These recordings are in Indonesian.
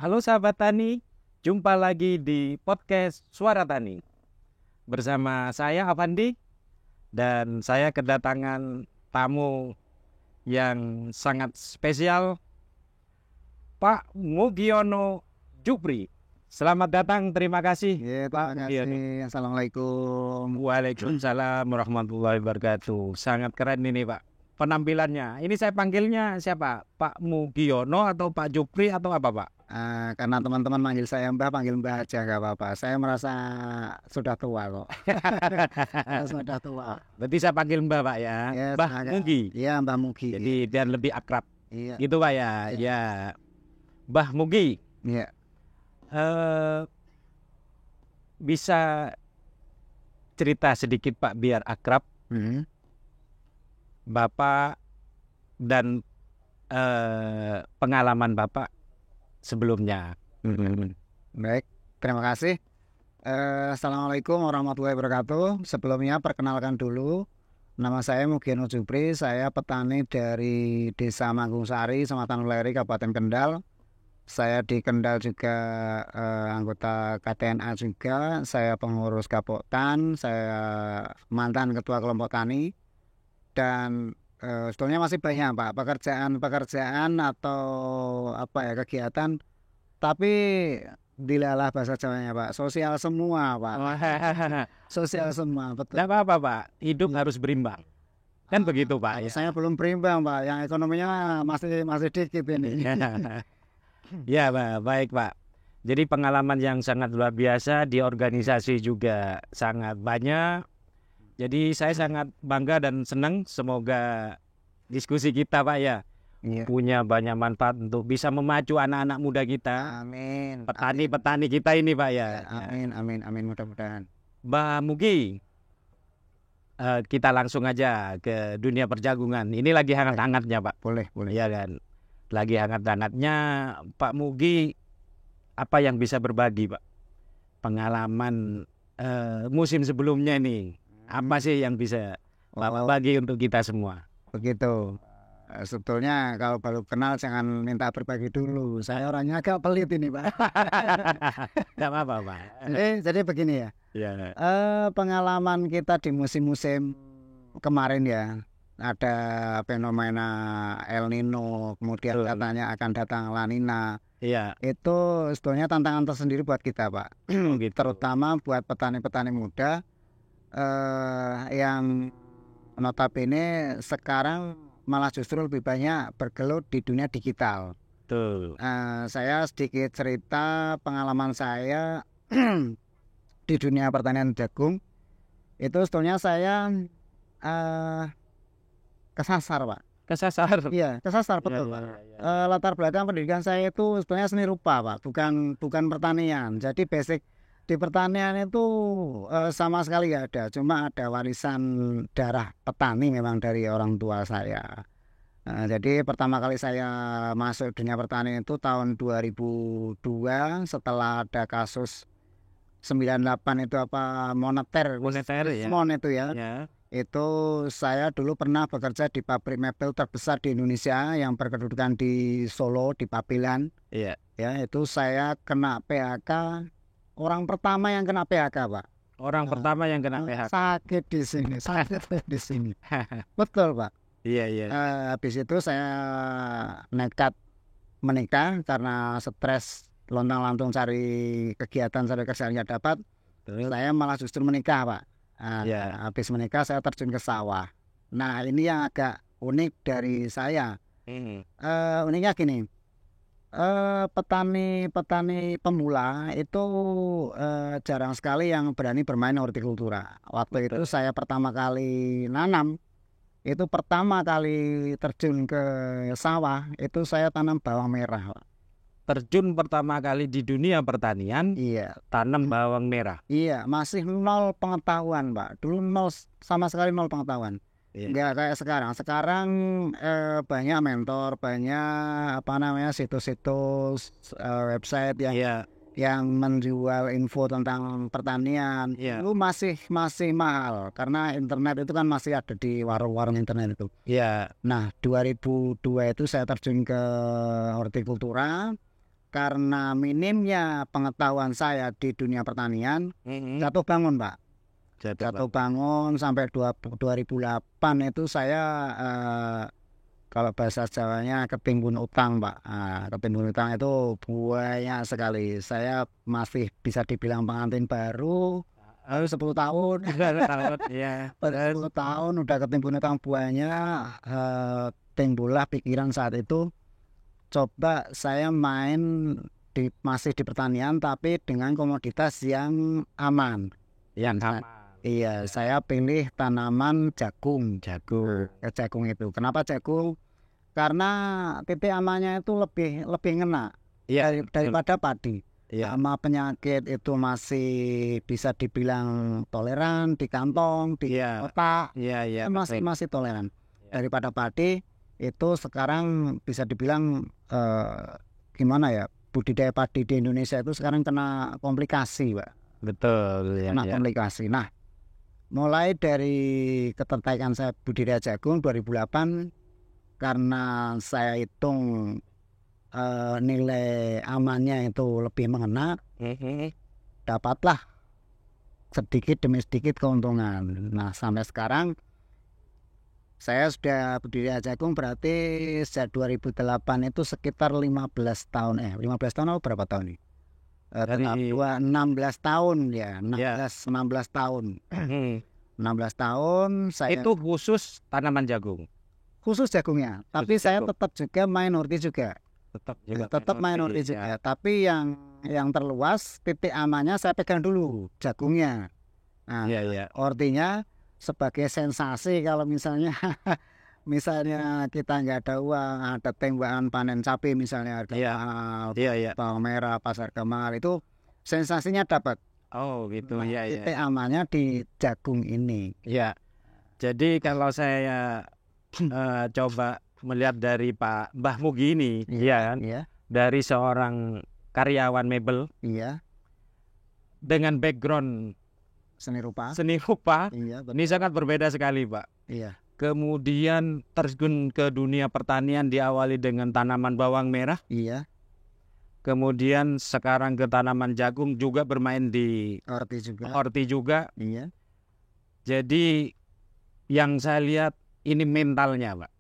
Halo sahabat Tani, jumpa lagi di podcast Suara Tani. Bersama saya Avandi dan saya kedatangan tamu yang sangat spesial, Pak Mugiono Jupri. Selamat datang, terima kasih. Ya, Pak terima Mugiono. kasih. Assalamualaikum. Waalaikumsalam warahmatullahi wabarakatuh. Sangat keren ini Pak penampilannya. Ini saya panggilnya siapa? Pak Mugiono atau Pak Jupri atau apa Pak? Karena teman-teman manggil saya Mbah, panggil Mbah aja gak apa-apa. Saya merasa sudah tua kok. Sudah tua. Berarti saya panggil Mbak Pak ya. Ya, Mbah sengaja. Mugi. Iya, Mbah Mugi. Jadi biar lebih akrab. Iya. Gitu Pak ya. Ya. Mbah Mugi. Iya. Bisa cerita sedikit Pak biar akrab. Bapak dan pengalaman Bapak sebelumnya. Baik, terima kasih. Assalamualaikum warahmatullahi wabarakatuh. Sebelumnya perkenalkan dulu, nama saya Mugiono Jupri. Saya petani dari Desa Manggungsari, Kecamatan Weleri, Kabupaten Kendal. Saya di Kendal juga anggota KTNA juga. Saya pengurus Gapoktan. Saya mantan ketua kelompok tani. Dan sebetulnya masih banyak Pak pekerjaan atau kegiatan, tapi dilalah bahasa Jawanya Pak, sosial semua Pak. Sosial semua, betul. Tidak apa-apa Pak, hidup harus berimbang. Kan begitu Pak ya. Saya belum berimbang Pak, yang ekonominya masih dikit ini. Ya Pak, baik Pak. Jadi pengalaman yang sangat luar biasa, di organisasi juga sangat banyak. Jadi saya sangat bangga dan senang, semoga diskusi kita Pak ya punya banyak manfaat untuk bisa memacu anak-anak muda kita. Amin. Petani-petani kita ini Pak ya. Amin mudah-mudahan. Mbak Mugi, kita langsung aja ke dunia perjagungan. Ini lagi hangat-hangatnya Pak. Boleh. Ya kan. Lagi hangat-hangatnya Pak Mugi, apa yang bisa berbagi Pak? Pengalaman musim sebelumnya nih. Apa sih yang bisa bagi untuk kita semua? Begitu. Sebetulnya kalau baru kenal jangan minta berbagi dulu. Saya orangnya agak pelit ini Pak. Tidak apa-apa Pak. Jadi begini ya. Pengalaman kita di musim-musim kemarin ya. Ada fenomena El Nino, kemudian katanya akan datang La Nina. Iya. Itu sebetulnya tantangan tersendiri buat kita Pak. Gitu. Terutama buat petani-petani muda. Yang notabene sekarang malah justru lebih banyak bergelut di dunia digital. Betul. Saya sedikit cerita pengalaman saya di dunia pertanian jagung. Itu sebetulnya saya kesasar Pak. Kesasar. Iya, kesasar betul Pak. Latar belakang pendidikan saya itu sebenarnya seni rupa Pak, bukan pertanian. Jadi basic di pertanian itu sama sekali nggak ada, cuma ada warisan darah petani memang dari orang tua saya. Jadi pertama kali saya masuk dunia pertanian itu tahun 2002 setelah ada kasus 98 itu moneter ya. Itu ya. Itu saya dulu pernah bekerja di pabrik mebel terbesar di Indonesia yang berkedudukan di Solo, di Pabelan. Iya. Ya, itu saya kena PHK. Orang pertama yang kena PHK Pak. Orang pertama yang kena PHK. Sakit di sini. Betul Pak. Iya. Habis itu saya nekat menikah karena stres lontang-lantung cari kegiatan sampai kerjaan nggak dapat. Saya malah justru menikah Pak. Habis menikah saya terjun ke sawah. Nah ini yang agak unik dari saya. Uniknya gini. Petani pemula itu jarang sekali yang berani bermain hortikultura. Waktu itu saya pertama kali nanam, itu pertama kali terjun ke sawah, itu saya tanam bawang merah. Terjun pertama kali di dunia pertanian, tanam bawang merah. Iya, masih nol pengetahuan Pak. Dulu sama sekali nol pengetahuan. Nggak kayak sekarang. Sekarang banyak mentor, banyak situs-situs website yang menjual info tentang pertanian. Itu masih mahal karena internet itu kan masih ada di warung-warung internet itu. Nah 2002 itu saya terjun ke hortikultura. karena minimnya pengetahuan saya di dunia pertanian, jatuh bangun Pak. Jatuh bangun sampai 2008 itu saya kalau bahasa Jawanya ketimbun utang Pak. Ketimbun utang itu banyak sekali. Saya masih bisa dibilang pengantin baru. 10 tahun. 10 tahun udah ketimbun utang banyak. Timbullah pikiran saat itu, coba saya main masih di pertanian tapi dengan komoditas yang aman. Yang aman. Iya, saya pilih tanaman jagung. Jagung itu. Kenapa jagung? Karena titik amannya itu lebih ngena daripada padi. Sama penyakit itu masih bisa dibilang toleran di kantong, di otak. Masih toleran. Daripada padi itu sekarang bisa dibilang gimana ya? Budidaya padi di Indonesia itu sekarang kena komplikasi, Pak. Betul, kena komplikasi. Nah, mulai dari ketertarikan saya budidaya jagung 2008, karena saya hitung nilai amannya itu lebih mengena, dapatlah sedikit demi sedikit keuntungan. Nah, sampai sekarang saya sudah budidaya jagung berarti sejak 2008 itu sekitar 15 tahun. 15 tahun atau berapa tahun nih? 16 tahun ya, 16 tahun. 16 tahun saya. Itu khusus tanaman jagung. Khusus jagungnya, tapi saya tetap juga minority juga. Tetap minority juga. Tapi yang terluas titik amannya saya pegang dulu jagungnya. Nah, artinya sebagai sensasi kalau misalnya kita nggak ada uang, ada tembakan panen cabai misalnya, harga bawang merah pas harga mahal, itu sensasinya dapat. Oh gitu. Titik amannya di jagung ini. Ya, jadi kalau saya coba melihat dari Pak Mbah Mugi ini, dari seorang karyawan mebel, dengan background seni rupa, ini sangat berbeda sekali Pak. Kemudian terjun ke dunia pertanian diawali dengan tanaman bawang merah. Kemudian sekarang ke tanaman jagung, juga bermain di horti juga. Jadi yang saya lihat ini mentalnya Pak.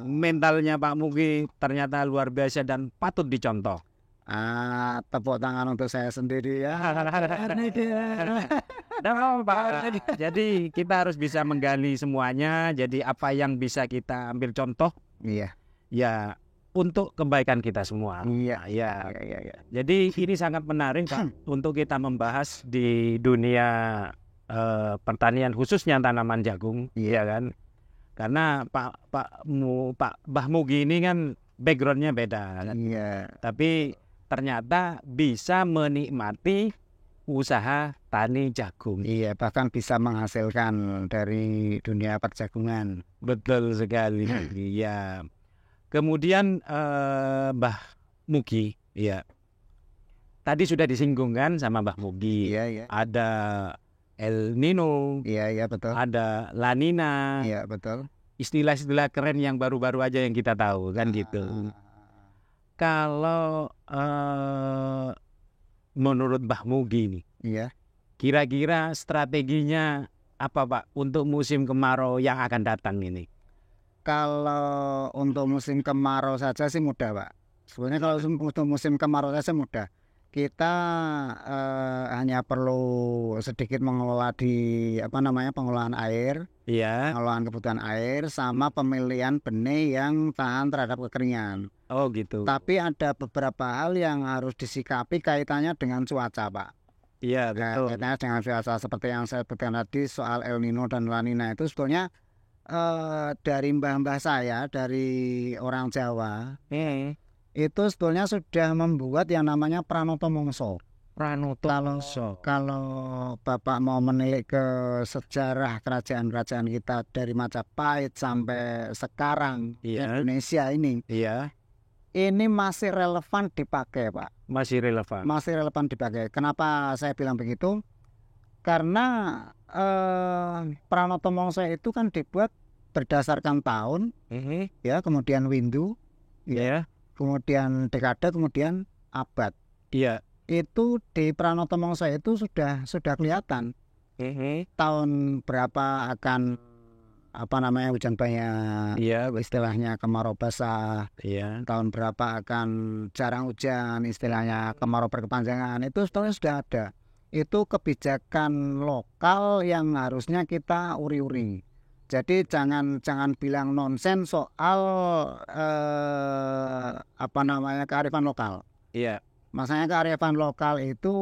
Mentalnya Pak Mugi ternyata luar biasa dan patut dicontoh. Tepuk tangan untuk saya sendiri ya. Jadi kita harus bisa menggali semuanya. Jadi apa yang bisa kita ambil contoh, ya untuk kebaikan kita semua. Jadi ini sangat menarik Pak untuk kita membahas di dunia pertanian, khususnya tanaman jagung, kan? Karena Pak Mbah Mugi ini kan backgroundnya beda, kan? Tapi ternyata bisa menikmati usaha tani jagung. Bahkan bisa menghasilkan dari dunia perjagungan. Betul sekali. Kemudian Mbah Mugi, tadi sudah disinggung kan sama Mbah Mugi. Ada El Nino, betul. Ada La Nina, betul. Istilah-istilah keren yang baru-baru aja yang kita tahu kan gitu. Kalau menurut Mbah Mugi nih, kira-kira strateginya apa Pak untuk musim kemarau yang akan datang ini? Kalau untuk musim kemarau saja sih mudah Pak. Sebenarnya kalau untuk musim kemarau saja mudah. Kita hanya perlu sedikit mengelola di pengelolaan air, pengelolaan kebutuhan air, sama pemilihan benih yang tahan terhadap kekeringan. Oh gitu. Tapi ada beberapa hal yang harus disikapi kaitannya dengan cuaca Pak. Betul. Kaitannya dengan cuaca seperti yang saya sebutkan tadi soal El Nino dan La Nina itu sebetulnya dari mbah-mbah saya, dari orang Jawa. Itu sebetulnya sudah membuat yang namanya Pranoto Mongso. Kalau Bapak mau menilik ke sejarah kerajaan-kerajaan kita dari Majapahit sampai sekarang Indonesia ini, ini masih relevan dipakai Pak. Masih relevan dipakai. Kenapa saya bilang begitu? Karena Pranoto Mongso itu kan dibuat berdasarkan tahun, kemudian windu, kemudian dekade, kemudian abad. Iya. Itu di Pranoto Mongso itu sudah kelihatan tahun berapa akan hujan banyak, Iya, istilahnya kemarau basah, iya. tahun berapa akan jarang hujan, istilahnya kemarau berkepanjangan. Itu sebenarnya sudah ada. Itu kebijakan lokal yang harusnya kita uri-uri. Jadi jangan bilang nonsen soal kearifan lokal. Iya. Masanya kearifan lokal itu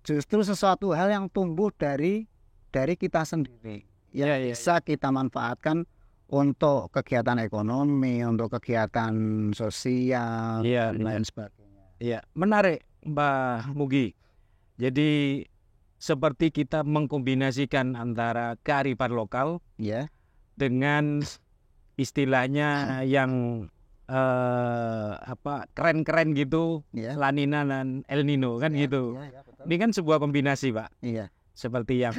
justru sesuatu hal yang tumbuh dari kita sendiri, yang bisa kita manfaatkan untuk kegiatan ekonomi, untuk kegiatan sosial, dan lain sebagainya. Iya, menarik Mbah Mugi. Jadi seperti kita mengkombinasikan antara kearifan lokal Ya, dengan istilahnya yang keren-keren gitu, ya. La Nina dan El Nino kan gitu. Ya, betul. Ini kan sebuah kombinasi, Pak. Iya. Seperti yang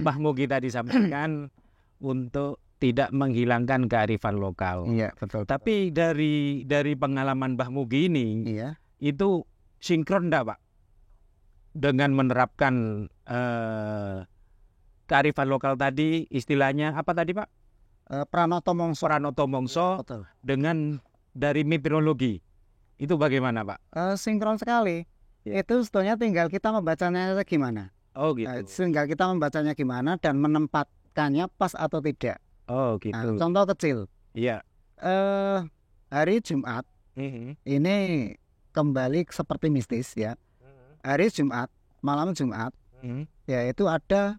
Mbah Mugi tadi sampaikan untuk tidak menghilangkan kearifan lokal. Iya, betul. Tapi dari pengalaman Mbah Mugi ini, Iya. itu sinkron enggak, Pak? Dengan menerapkan kearifan lokal tadi, istilahnya apa tadi, Pak? Pranoto Mongso. Pranoto Mongso Betul. dengan dari meteorologi. Itu bagaimana, Pak? Sinkron sekali. Itu sebetulnya tinggal kita membacanya gimana. Oh, gitu. Tinggal kita membacanya gimana dan menempatkannya pas atau tidak. Oh, gitu. Contoh kecil. Iya. Hari Jumat ini kembali seperti mistis ya. Hari Jumat, malam Jumat, ya itu ada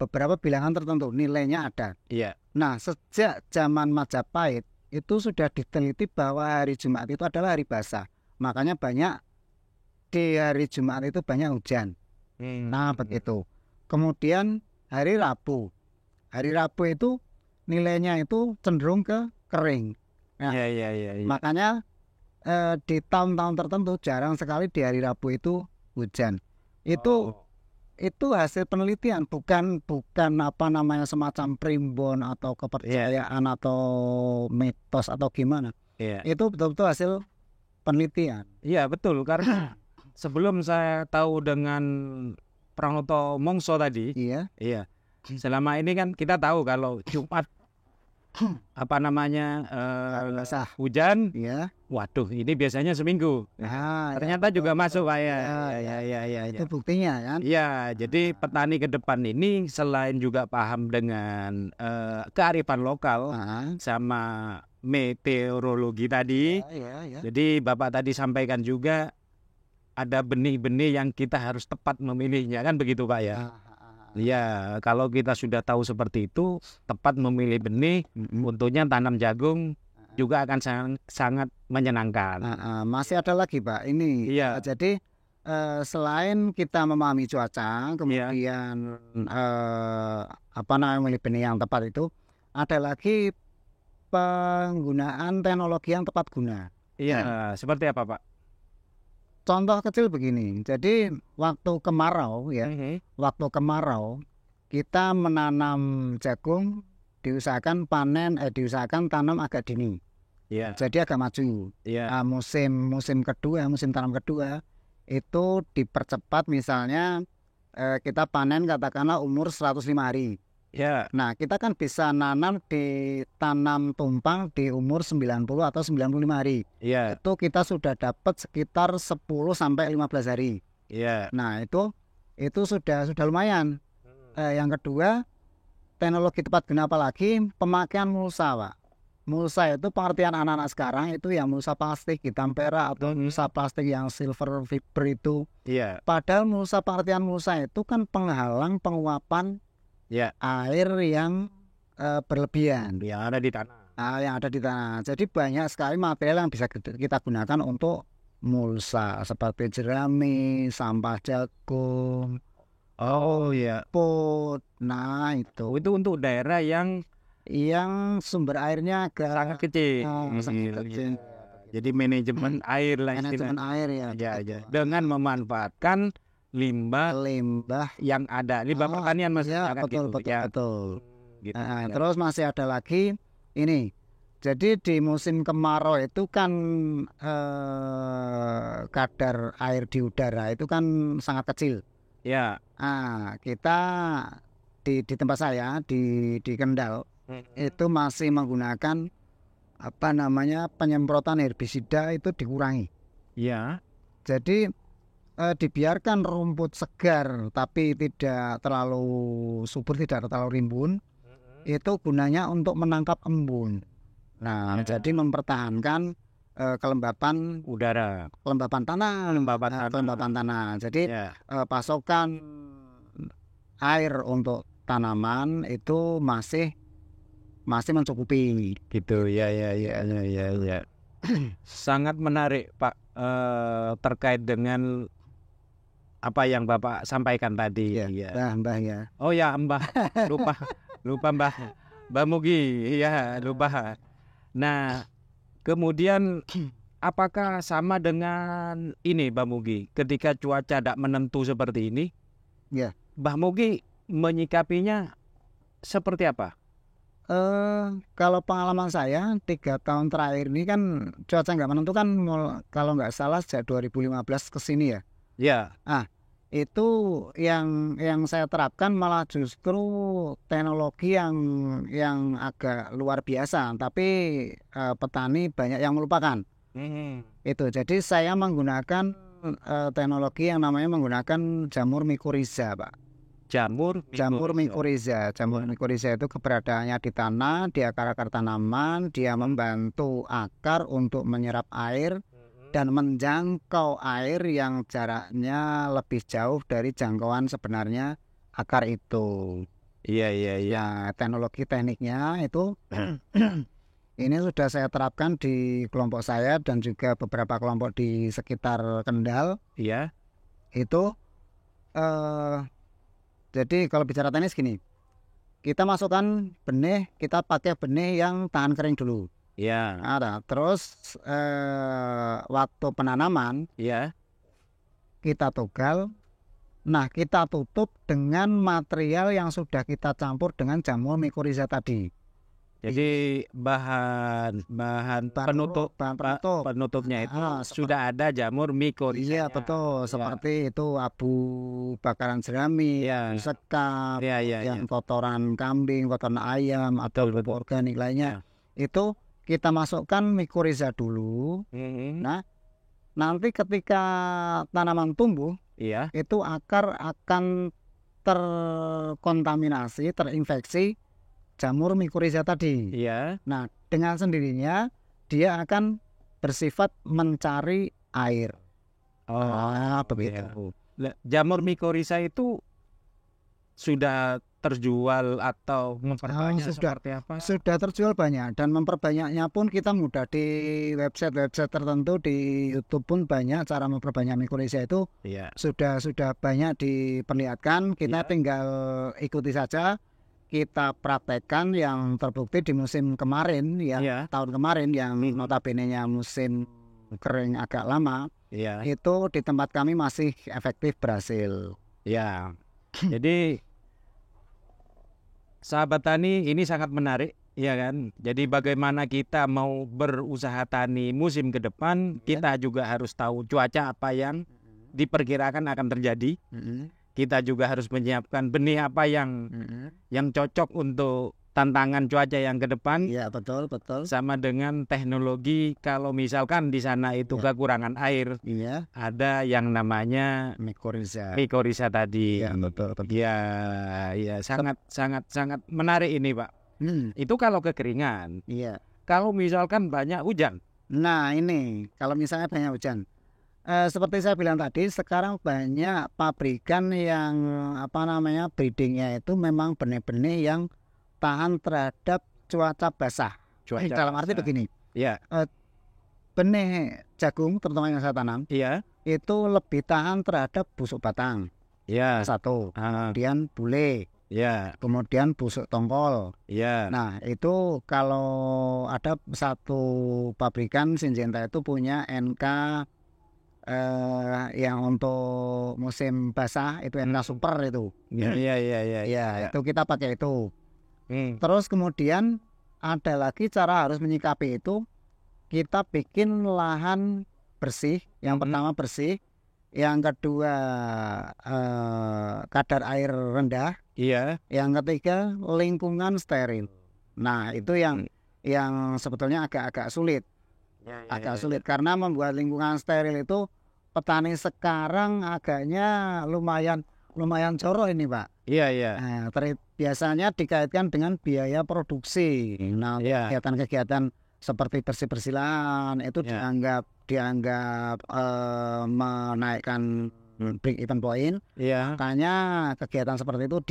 beberapa bilangan tertentu, nilainya ada. Iya. Nah, sejak zaman Majapahit itu sudah diteliti bahwa hari Jumat itu adalah hari basah. Makanya banyak di hari Jumat itu banyak hujan. Nah, begitu. Kemudian hari Rabu. Hari Rabu itu nilainya itu cenderung ke kering. Nah, iya. makanya di tahun-tahun tertentu jarang sekali di hari Rabu itu hujan. Itu hasil penelitian, bukan semacam primbon atau kepercayaan atau mitos atau gimana. Iya. Itu betul-betul hasil penelitian. Iya, betul, karena sebelum saya tahu dengan Pranoto Mongso tadi, Iya. selama ini kan kita tahu kalau Jumat Basah. hujan, Iya. waduh, ini biasanya seminggu. Nah, Ternyata juga masuk, Pak ya. Ya. Itu buktinya kan. Iya, jadi petani ke depan ini selain juga paham dengan kearifan lokal sama meteorologi tadi. Ya. Jadi Bapak tadi sampaikan juga ada benih-benih yang kita harus tepat memilihnya, kan begitu, Pak ya? Iya, kalau kita sudah tahu seperti itu, tepat memilih benih, untuknya tanam jagung juga akan sangat menyenangkan. Masih ada lagi, Pak. Ini. Iya. Jadi selain kita memahami cuaca, kemudian memilih benih yang tepat itu, ada lagi penggunaan teknologi yang tepat guna. Iya, seperti apa, Pak? Contoh kecil begini. Jadi waktu kemarau ya, waktu kemarau kita menanam jagung diusahakan tanam agak dini. Iya. Jadi agak maju. Iya. Musim tanam kedua itu dipercepat, misalnya kita panen katakanlah umur 105 hari. Ya. Nah, kita kan bisa tanam tumpang di umur 90 atau 95 hari. Iya. Itu kita sudah dapat sekitar 10 sampai 15 hari. Iya. Nah, itu sudah lumayan. Yang kedua, teknologi tepat guna apalagi pemakaian mulsa, Pak. Mulsa itu pengertian anak-anak sekarang itu yang mulsa plastik hitam perak atau mulsa plastik yang silver fiber itu. Iya. Padahal pengertian mulsa itu kan penghalang penguapan air yang berlebihan yang ada di tanah. Jadi banyak sekali material yang bisa kita gunakan untuk mulsa, seperti jerami, sampah jagung, pot. Nah, itu untuk daerah yang sumber airnya sangat kecil. Jadi manajemen air lah manajemen air ya. Dengan memanfaatkan limbah yang ada. Limbah pertanian, Mas. Ya, betul. Gitu. Terus masih ada lagi ini Jadi di musim kemarau itu kan kadar air di udara itu kan sangat kecil. Ya. Kita di tempat saya di Kendal itu masih menggunakan penyemprotan herbisida itu dikurangi. Ya. Jadi dibiarkan rumput segar tapi tidak terlalu subur, tidak terlalu rimbun. Itu gunanya untuk menangkap embun. Nah, jadi mempertahankan kelembapan udara, kelembapan tanah. Jadi pasokan air untuk tanaman itu masih mencukupi gitu. Ya. Sangat menarik, Pak, terkait dengan apa yang Bapak sampaikan tadi. Mbah ya. Oh ya, Mbah. Lupa Mbah Mugi. Iya, lupa. Nah, kemudian apakah sama dengan ini, Mbah Mugi? Ketika cuaca tidak menentu seperti ini, ya, Mbah Mugi menyikapinya seperti apa? Kalau pengalaman saya 3 tahun terakhir ini kan cuaca nggak menentu kan, kalau nggak salah sejak 2015 ke sini ya. Ya. Itu yang saya terapkan malah justru teknologi yang agak luar biasa, tapi petani banyak yang melupakan. Itu jadi saya menggunakan teknologi yang namanya menggunakan jamur mikoriza, Pak. Jamur mikoriza itu keberadaannya di tanah, di akar-akar tanaman, dia membantu akar untuk menyerap air dan menjangkau air yang jaraknya lebih jauh dari jangkauan sebenarnya akar itu. Iya. Teknologi tekniknya itu ini sudah saya terapkan di kelompok saya dan juga beberapa kelompok di sekitar Kendal. Iya. Itu jadi kalau bicara teknis gini, kita masukkan benih, kita pakai benih yang tahan kering dulu. Ya. Terus waktu penanaman, kita togal. Nah, kita tutup dengan material yang sudah kita campur dengan jamur mikoriza tadi. Jadi bahan penutupnya itu sudah ada jamur mikoriza. Iya, betul. Seperti itu abu bakaran jerami, sekap, yang kotoran kambing, kotoran ayam atau pupuk organik lainnya. Itu kita masukkan mikoriza dulu. Nah, nanti ketika tanaman tumbuh, itu akar akan terkontaminasi, terinfeksi jamur mikoriza tadi. Nah, dengan sendirinya dia akan bersifat mencari air. Begitu. Jamur mikoriza itu sudah terjual atau memperbanyak seperti apa? Sudah terjual banyak, dan memperbanyaknya pun kita mudah di website tertentu, di YouTube pun banyak cara memperbanyak mikoriza itu. Sudah banyak diperlihatkan. Kita tinggal ikuti saja. Kita praktekkan yang terbukti di musim kemarin tahun kemarin yang notabene-nya musim kering agak lama. Itu di tempat kami masih efektif berhasil. Jadi sahabat tani, ini sangat menarik, ya kan? Jadi bagaimana kita mau berusaha tani musim ke depan, kita juga harus tahu cuaca apa yang diperkirakan akan terjadi. Kita juga harus menyiapkan benih apa yang cocok untuk tantangan cuaca yang ke depan. Iya, betul. Sama dengan teknologi, kalau misalkan di sana itu kekurangan air, ada yang namanya mikoriza tadi. Iya, betul. Iya, sangat menarik ini, Pak. Itu kalau kekeringan. Kalau misalkan banyak hujan. Nah, ini kalau misalnya banyak hujan. Seperti saya bilang tadi, sekarang banyak pabrikan yang breedingnya itu memang benih-benih yang tahan terhadap cuaca basah. Dalam arti begini, benih jagung terutama yang saya tanam, itu lebih tahan terhadap busuk batang. Satu, kemudian bule, kemudian busuk tongkol. Nah, itu kalau ada satu pabrikan Syngenta itu punya NK yang untuk musim basah itu NK Super itu. Itu kita pakai itu. Terus kemudian ada lagi cara harus menyikapi itu. Kita bikin lahan bersih. Yang pertama bersih, yang kedua kadar air rendah, Iya. yang ketiga lingkungan steril. Nah, itu yang sebetulnya agak sulit. Agak sulit karena membuat lingkungan steril itu petani sekarang agaknya lumayan jorok ini, Pak. Iya. Nah, biasanya dikaitkan dengan biaya produksi. Nah, Iya. kegiatan-kegiatan seperti bersih-bersih lahan itu Ya. dianggap menaikkan break even point. Iya. Makanya kegiatan seperti itu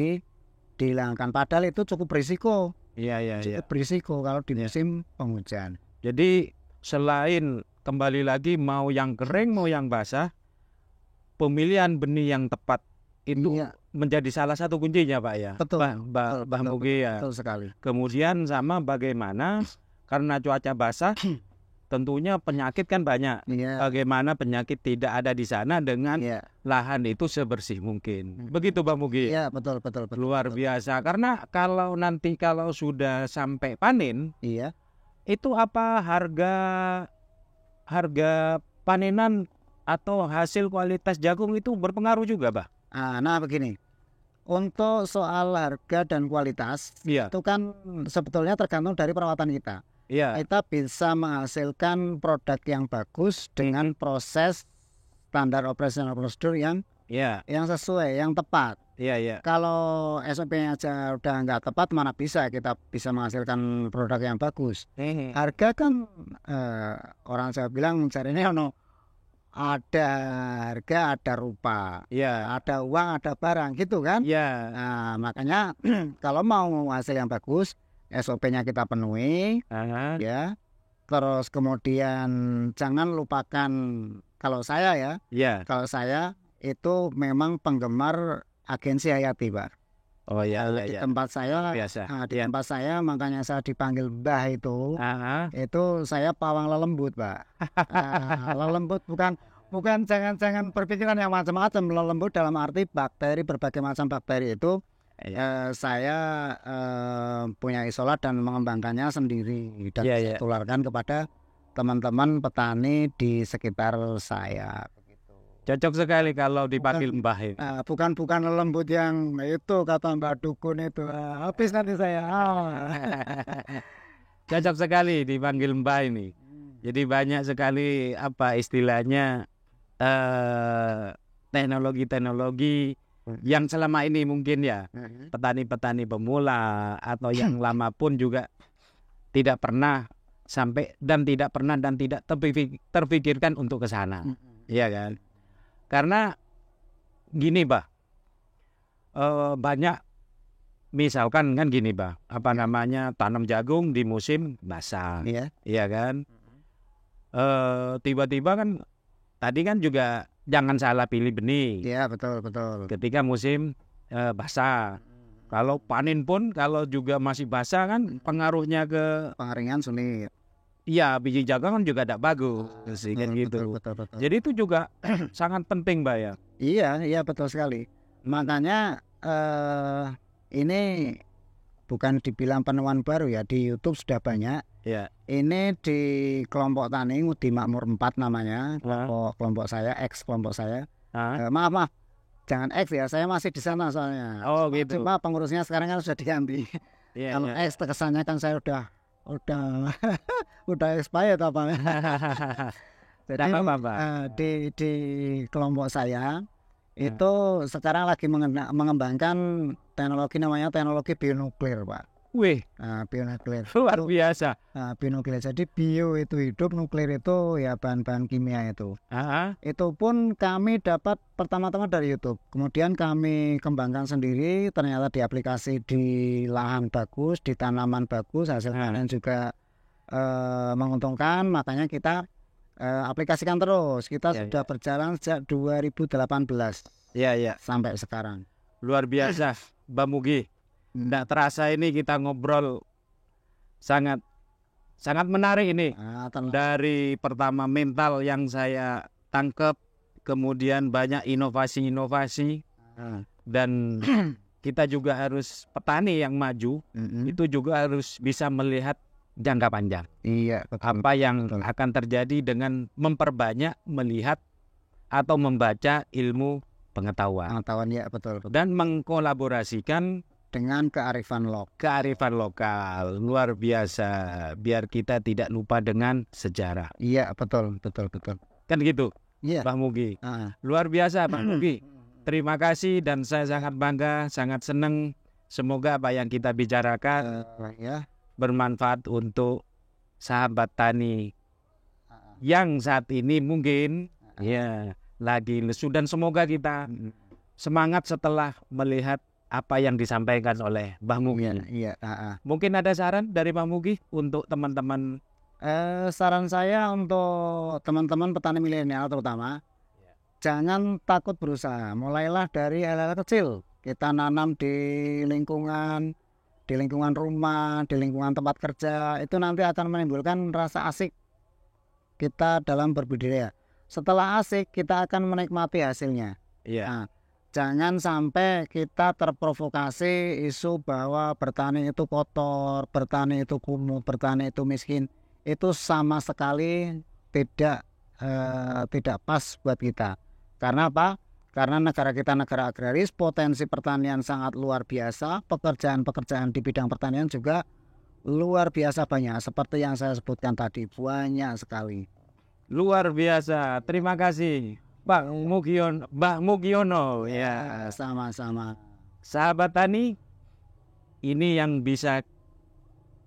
dihilangkan. Padahal itu cukup berisiko. Iya. Cukup berisiko kalau di musim penghujan. Jadi selain kembali lagi mau yang kering mau yang basah, pemilihan benih yang tepat itu Iya. menjadi salah satu kuncinya, Pak ya. Betul. Mbak Mugi ya. Betul sekali. Kemudian sama bagaimana karena cuaca basah tentunya penyakit kan banyak. Iya. Bagaimana penyakit tidak ada di sana dengan Iya. lahan itu sebersih mungkin. Begitu Mbak Mugi. Iya, betul. Luar biasa. Karena kalau sudah sampai panen, Iya. itu apa harga panenan atau hasil kualitas jagung itu berpengaruh juga, Pak? Nah, begini. Untuk soal harga dan kualitas, Iya. itu kan sebetulnya tergantung dari perawatan kita. Iya. Kita bisa menghasilkan produk yang bagus dengan proses standar operational procedure yang sesuai, yang tepat. Iya. Kalau SOP-nya aja udah nggak tepat, mana bisa kita bisa menghasilkan produk yang bagus. Harga kan orang Jawa bilang mencarinya ada harga, ada rupa, Iya. ada uang, ada barang, gitu kan? Iya. Nah, makanya kalau mau hasil yang bagus, SOP-nya kita penuhi, ya. Terus kemudian jangan lupakan kalau saya itu memang penggemar agensi Hayati, Pak. Oh iya. Di tempat saya, Biasa. tempat saya makanya saya dipanggil Mbah itu. Itu saya pawang lelembut, Pak. Lelembut bukan jangan berpikiran yang macam-macam. Lelembut dalam arti bakteri, berbagai macam bakteri itu saya punya isolat dan mengembangkannya sendiri dan saya tularkan kepada teman-teman petani di sekitar saya. Cocok sekali kalau dipanggil Mbah ini. Bukan lembut yang itu kata Mbak Dukun itu. Habis nanti saya. Cocok sekali dipanggil Mbah ini. Jadi banyak sekali istilahnya teknologi-teknologi yang selama ini mungkin ya petani-petani pemula atau yang lama pun juga tidak pernah sampai dan tidak terpikirkan untuk ke sana. Iya kan? Karena gini, Pak, banyak misalkan kan gini, Pak, tanam jagung di musim basah, iya kan? Tiba-tiba kan tadi kan juga jangan salah pilih benih. Iya, betul. Ketika musim basah, kalau panen pun kalau juga masih basah kan pengaruhnya ke pengeringan sulit. Iya, biji jagung kan juga tidak bagus, kan gitu. Betul. Jadi itu juga sangat penting, Mbak ya. Iya, betul sekali. Makanya ini bukan dibilang penemuan baru ya, di YouTube sudah banyak. Iya. Ini di kelompok tani Ngudi Makmur 4 namanya, kelompok saya, kelompok saya. Maaf, jangan X ya, saya masih di sana soalnya. Oh gitu. Cuma pengurusnya sekarang kan sudah diganti. Kalau X kesannya kan saya udah expired apa. Jadi di kelompok saya itu sekarang lagi mengembangkan teknologi namanya teknologi bionuklir, Pak. Wih, bionuklir luar biasa. Bionuklir, jadi bio itu hidup, nuklir itu ya bahan-bahan kimia itu. Itu pun kami dapat pertama-tama dari YouTube, kemudian kami kembangkan sendiri, ternyata di aplikasi di lahan bagus, di tanaman bagus, hasil panen juga menguntungkan, makanya kita aplikasikan terus. Kita sudah berjalan sejak 2018 sampai sekarang. Luar biasa, Mbak Mugi. Nggak terasa ini kita ngobrol sangat menarik ini. Dari pertama mental yang saya tangkap, kemudian banyak inovasi dan kita juga harus petani yang maju itu juga harus bisa melihat jangka panjang. Iya, betul. Apa yang Betul. akan terjadi dengan memperbanyak melihat atau membaca ilmu pengetahuan Pengetahuan ya, betul. dan mengkolaborasikan Dengan kearifan kearifan lokal. Luar biasa, biar kita tidak lupa dengan sejarah. Iya, betul. Kan gitu, Iya. Pak Mugi. Ah. Luar biasa, Pak Mugi. Terima kasih dan saya sangat bangga, sangat senang. Semoga apa yang kita bicarakan Ya. bermanfaat untuk sahabat tani yang saat ini mungkin ya lagi lesu, dan semoga kita semangat setelah melihat apa yang disampaikan oleh Mbah Mugi. Iya. Mungkin ada saran dari Pak Mugi untuk teman-teman. Saran saya untuk teman-teman petani milenial terutama, jangan takut berusaha. Mulailah dari hal-hal kecil. Kita nanam di lingkungan rumah, di lingkungan tempat kerja, itu nanti akan menimbulkan rasa asik kita dalam berbudidaya. Setelah asik, kita akan menikmati hasilnya. Iya. Nah, jangan sampai kita terprovokasi isu bahwa bertani itu kotor, bertani itu kumuh, bertani itu miskin. Itu sama sekali tidak pas buat kita. Karena apa? Karena negara kita negara agraris, potensi pertanian sangat luar biasa, pekerjaan-pekerjaan di bidang pertanian juga luar biasa banyak. Seperti yang saya sebutkan tadi, banyak sekali. Luar biasa. Terima kasih Mbah Mugiono. Ya, sama-sama. Sahabat tani, ini yang bisa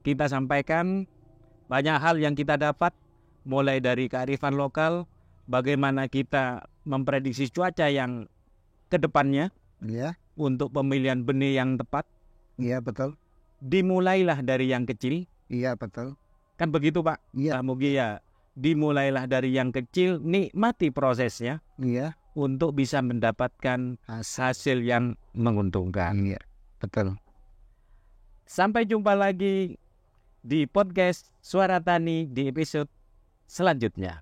kita sampaikan. Banyak hal yang kita dapat, mulai dari kearifan lokal, bagaimana kita memprediksi cuaca yang ke depannya, Iya. untuk pemilihan benih yang tepat. Iya, betul. Dimulailah dari yang kecil. Iya, betul. Kan begitu, Pak? Iya. Pak Mugi ya. Dimulailah dari yang kecil, nikmati prosesnya Iya. untuk bisa mendapatkan hasil yang menguntungkan. Iya, betul. Sampai jumpa lagi di podcast Suara Tani di episode selanjutnya.